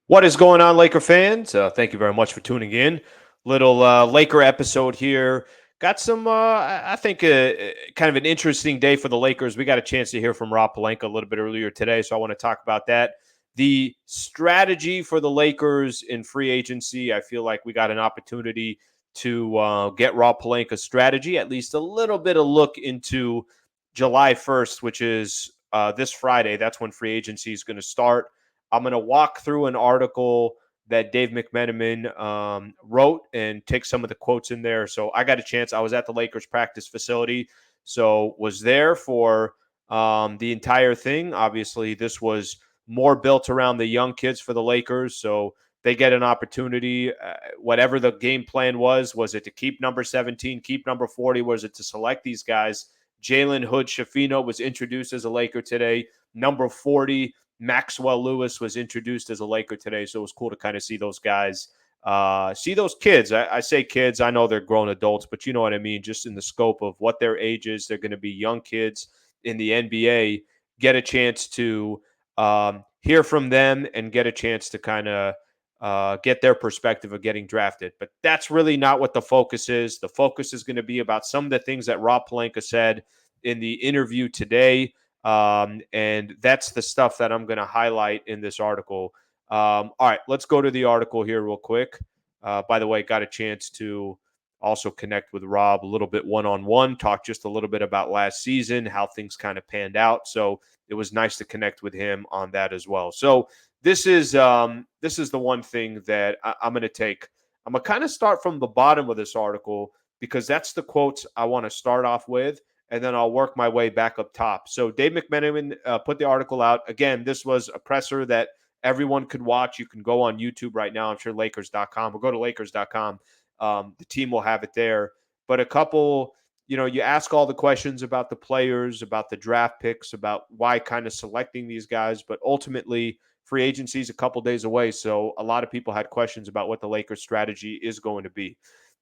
What is going on, Laker fans? Thank you very much for tuning in. Little Laker episode here. Got some, I think, kind of an interesting day for the Lakers. We got a chance to hear from Rob Pelinka a little bit earlier today, so I want to talk about that. The strategy for the Lakers in free agency, I feel like we got an opportunity to get Rob Pelinka's strategy, at least a little bit of look into July 1st, which is this Friday. That's when free agency is going to start. I'm going to walk through an article that Dave McMenamin wrote and take some of the quotes in there. So I got a chance. I was at the Lakers practice facility, so was there for the entire thing. Obviously, this was more built around the young kids for the Lakers, so they get an opportunity. Whatever the game plan was it to keep number 17, keep number 40? Was it to select these guys? Jalen Hood Shafino was introduced as a Laker today. Number 40, Maxwell Lewis was introduced as a Laker today, so it was cool to kind of see those guys, see those kids. I say kids, I know they're grown adults, but you know what I mean. Just in the scope of what their age is, they're going to be young kids in the NBA. Get a chance to hear from them and get a chance to kind of get their perspective of getting drafted. But that's really not what the focus is. The focus is going to be about some of the things that Rob Pelinka said in the interview today. And that's the stuff that I'm going to highlight in this article. All right, let's go to the article here real quick. By the way, got a chance to also connect with Rob a little bit one-on-one, talk just a little bit about last season, how things kind of panned out. So it was nice to connect with him on that as well. So this is the one thing that I'm going to take. I'm going to kind of start from the bottom of this article because that's the quotes I want to start off with, and then I'll work my way back up top. So Dave McMenamin put the article out. Again, this was a presser that everyone could watch. You can go on YouTube right now. I'm sure Lakers.com or go to Lakers.com. The team will have it there. But a couple, you ask all the questions about the players, about the draft picks, about why kind of selecting these guys. But ultimately, free agency is a couple days away. So a lot of people had questions about what the Lakers strategy is going to be.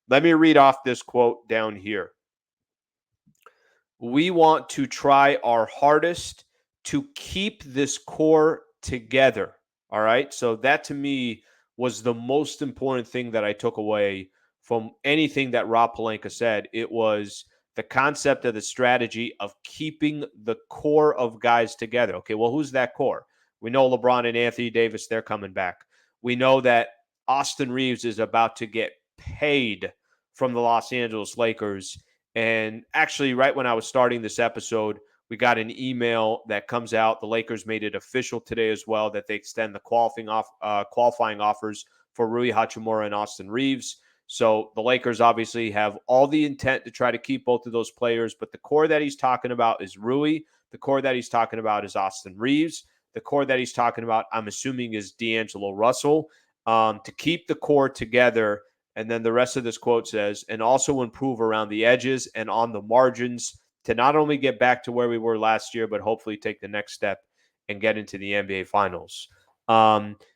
Let me read off this quote down here. We want to try our hardest to keep this core together. All right. So that to me was the most important thing that I took away from anything that Rob Pelinka said. It was the concept of the strategy of keeping the core of guys together. Okay. Well, who's that core? We know LeBron and Anthony Davis, they're coming back. We know that Austin Reeves is about to get paid from the Los Angeles Lakers, and actually, right when I was starting this episode, we got an email that comes out. The Lakers made it official today as well that they extend the qualifying offers for Rui Hachimura and Austin Reeves. So the Lakers obviously have all the intent to try to keep both of those players, but the core that he's talking about is Rui. The core that he's talking about is Austin Reeves. The core that he's talking about, I'm assuming, is D'Angelo Russell. To keep the core together, and then the rest of this quote says, and also improve around the edges and on the margins to not only get back to where we were last year, but hopefully take the next step and get into the NBA Finals.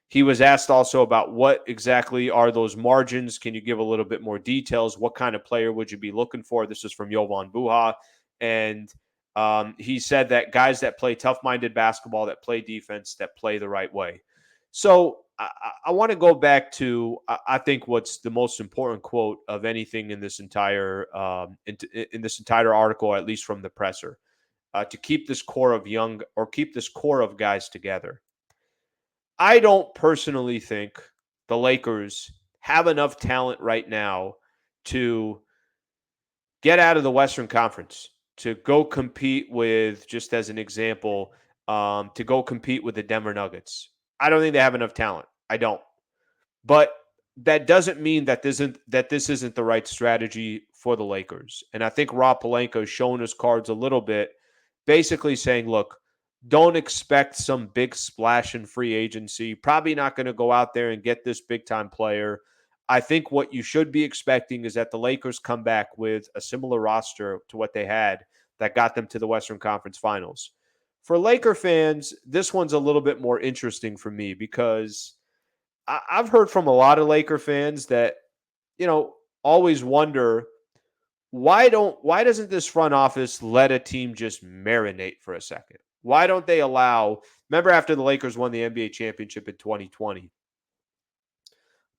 He was asked also about what exactly are those margins. Can you give a little bit more details? What kind of player would you be looking for? This is from Jovan Buha. And he said that guys that play tough-minded basketball, that play defense, that play the right way. So I want to go back to I think what's the most important quote of anything in this entire in this entire article, at least from the presser, to keep this core of young or keep this core of guys together. I don't personally think the Lakers have enough talent right now to get out of the Western Conference, to go compete with, just as an example, to go compete with the Denver Nuggets. I don't think they have enough talent. I don't. But that doesn't mean that this isn't the right strategy for the Lakers. And I think Rob Pelinka has shown his cards a little bit, basically saying, look, don't expect some big splash in free agency. Probably not going to go out there and get this big time player. I think what you should be expecting is that the Lakers come back with a similar roster to what they had that got them to the Western Conference Finals. For Laker fans, this one's a little bit more interesting for me because I've heard from a lot of Laker fans that, always wonder why doesn't this front office let a team just marinate for a second? Why don't they allow, remember after the Lakers won the NBA championship in 2020,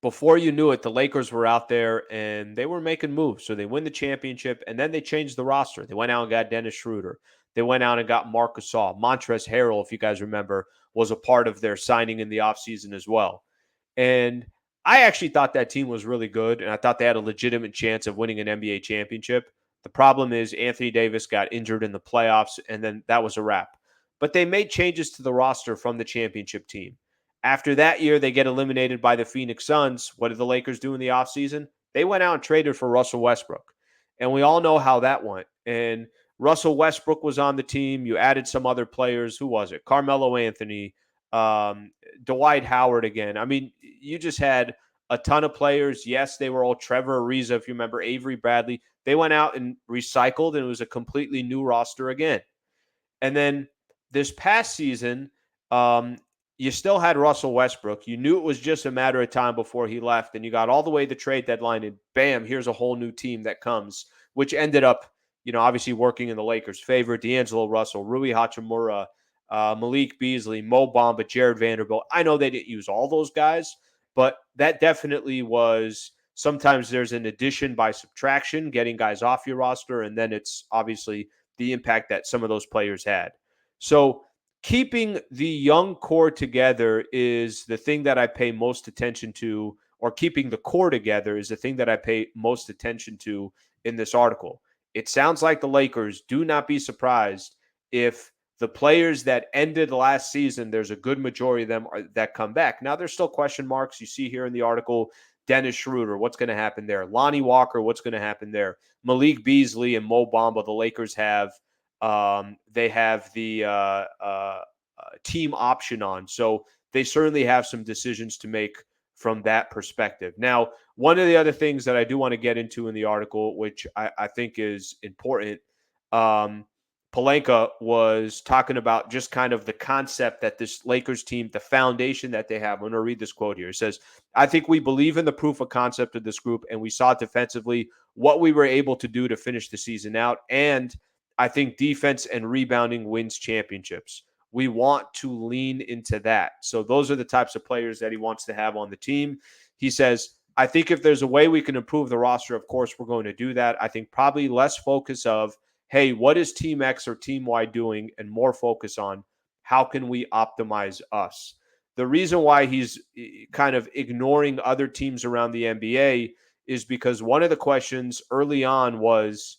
before you knew it, the Lakers were out there and they were making moves. So they win the championship and then they changed the roster. They went out and got Dennis Schroeder. They went out and got Marc Gasol. Montrezl Harrell, if you guys remember, was a part of their signing in the offseason as well. And I actually thought that team was really good, and I thought they had a legitimate chance of winning an NBA championship. The problem is Anthony Davis got injured in the playoffs, and then that was a wrap. But they made changes to the roster from the championship team. After that year, they get eliminated by the Phoenix Suns. What did the Lakers do in the offseason? They went out and traded for Russell Westbrook. And we all know how that went. And Russell Westbrook was on the team. You added some other players. Who was it? Carmelo Anthony, Dwight Howard again. I mean, you just had a ton of players. Yes, they were all Trevor Ariza, if you remember, Avery Bradley. They went out and recycled, and it was a completely new roster again. And then this past season, um, you still had Russell Westbrook. You knew it was just a matter of time before he left, and you got all the way to the trade deadline, and bam, here's a whole new team that comes, which ended up, obviously working in the Lakers' favor. D'Angelo Russell, Rui Hachimura, Malik Beasley, Mo Bamba, Jared Vanderbilt. I know they didn't use all those guys, but that definitely was. Sometimes there's an addition by subtraction, getting guys off your roster, and then it's obviously the impact that some of those players had. So keeping the young core together is the thing that I pay most attention to, or keeping the core together is the thing that I pay most attention to in this article. It sounds like the Lakers, do not be surprised if the players that ended last season, there's a good majority of them that come back. Now, there's still question marks. You see here in the article, Dennis Schroeder, what's going to happen there? Lonnie Walker, what's going to happen there? Malik Beasley and Mo Bamba, the Lakers have they have the team option on. So they certainly have some decisions to make from that perspective. Now, one of the other things that I do want to get into in the article, which I think is important, um, Pelinka was talking about just kind of the concept that this Lakers team, the foundation that they have. I'm going to read this quote here. It says, I think we believe in the proof of concept of this group, and we saw defensively what we were able to do to finish the season out. And I think defense and rebounding wins championships. We want to lean into that. So those are the types of players that he wants to have on the team. He says, I think if there's a way we can improve the roster, of course, we're going to do that. I think probably less focus of, hey, what is Team X or Team Y doing? And more focus on how can we optimize us? The reason why he's kind of ignoring other teams around the NBA is because one of the questions early on was,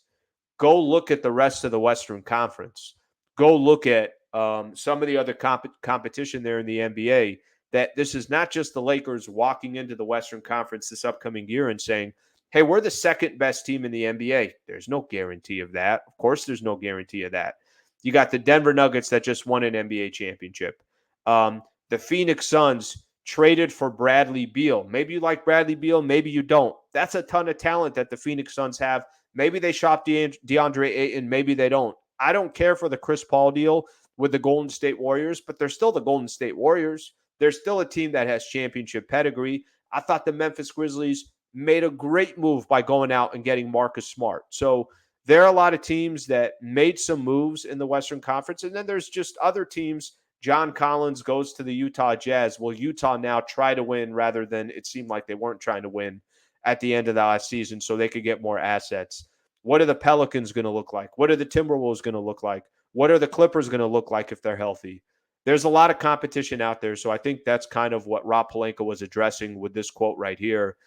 go look at the rest of the Western Conference. Go look at some of the other competition there in the NBA. That this is not just the Lakers walking into the Western Conference this upcoming year and saying, hey, we're the second best team in the NBA. There's no guarantee of that. Of course, there's no guarantee of that. You got the Denver Nuggets that just won an NBA championship. The Phoenix Suns traded for Bradley Beal. Maybe you like Bradley Beal, maybe you don't. That's a ton of talent that the Phoenix Suns have. Maybe they shop DeAndre Ayton, maybe they don't. I don't care for the Chris Paul deal with the Golden State Warriors, but they're still the Golden State Warriors. They're still a team that has championship pedigree. I thought the Memphis Grizzlies made a great move by going out and getting Marcus Smart. So there are a lot of teams that made some moves in the Western Conference, and then there's just other teams. John Collins goes to the Utah Jazz. Will Utah now try to win rather than it seemed like they weren't trying to win at the end of the last season so they could get more assets? What are the Pelicans going to look like? What are the Timberwolves going to look like? What are the Clippers going to look like if they're healthy? There's a lot of competition out there. So I think that's kind of what Rob Pelinka was addressing with this quote right here.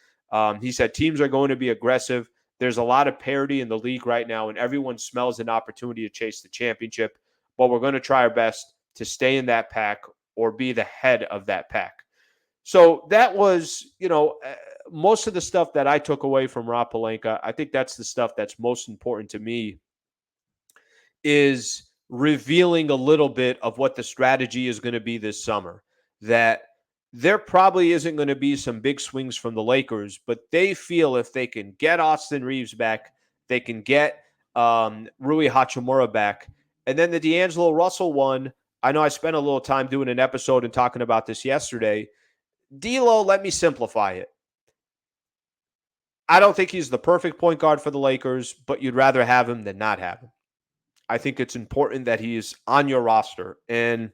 He said teams are going to be aggressive. There's a lot of parity in the league right now, and everyone smells an opportunity to chase the championship. But we're going to try our best to stay in that pack or be the head of that pack. So that was, most of the stuff that I took away from Rob Pelinka. I think that's the stuff that's most important to me, is revealing a little bit of what the strategy is going to be this summer. That there probably isn't going to be some big swings from the Lakers, but they feel if they can get Austin Reeves back, they can get Rui Hachimura back. And then the D'Angelo Russell one, I know I spent a little time doing an episode and talking about this yesterday. D'Lo, let me simplify it. I don't think he's the perfect point guard for the Lakers, but you'd rather have him than not have him. I think it's important that he's on your roster. And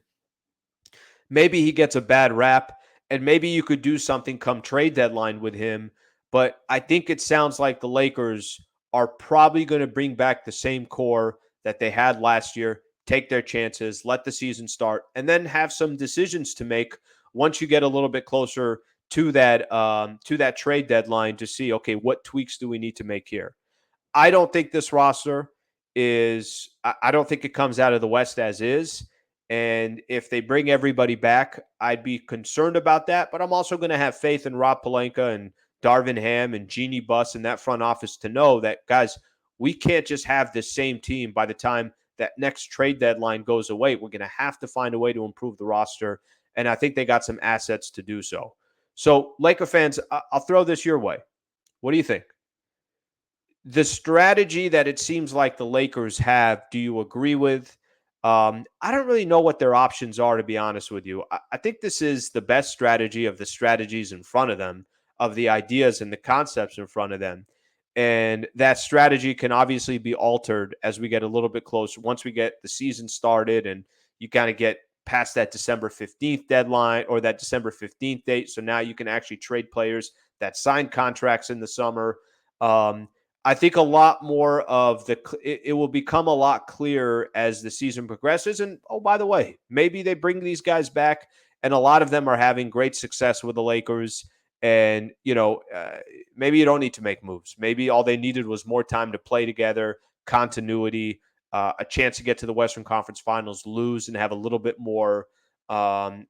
maybe he gets a bad rap. and maybe you could do something come trade deadline with him. But I think it sounds like the Lakers are probably going to bring back the same core that they had last year, take their chances, let the season start, and then have some decisions to make once you get a little bit closer to that trade deadline to see, okay, what tweaks do we need to make here? I don't think this roster I don't think it comes out of the West as is. And if they bring everybody back, I'd be concerned about that. But I'm also going to have faith in Rob Pelinka and Darvin Ham and Jeannie Buss in that front office to know that, guys, we can't just have this same team by the time that next trade deadline goes away. We're going to have to find a way to improve the roster. And I think they got some assets to do so. So, Laker fans, I'll throw this your way. What do you think? The strategy that it seems like the Lakers have, do you agree with? I don't really know what their options are, to be honest with you. I think this is the best strategy of the strategies in front of them, of the ideas and the concepts in front of them. And that strategy can obviously be altered as we get a little bit closer. Once we get the season started and you kind of get past that December 15th deadline or that December 15th date. So now you can actually trade players that signed contracts in the summer. I think a lot more of it will become a lot clearer as the season progresses. And oh, by the way, maybe they bring these guys back, and a lot of them are having great success with the Lakers. And maybe you don't need to make moves. Maybe all they needed was more time to play together, continuity, a chance to get to the Western Conference Finals, lose, and have a little bit more. I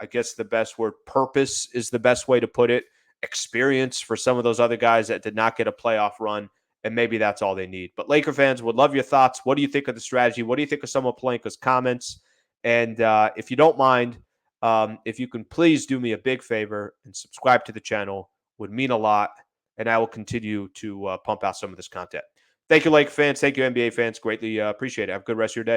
guess the best word, purpose is the best way to put it, experience for some of those other guys that did not get a playoff run, and maybe that's all they need. But Laker fans, would love your thoughts. What do you think of the strategy? What do you think of some of Pelinka's comments? And if you don't mind, if you can please do me a big favor and subscribe to the channel, would mean a lot, and I will continue to pump out some of this content. Thank you, Laker fans. Thank you, NBA fans. Greatly appreciate it. Have a good rest of your day.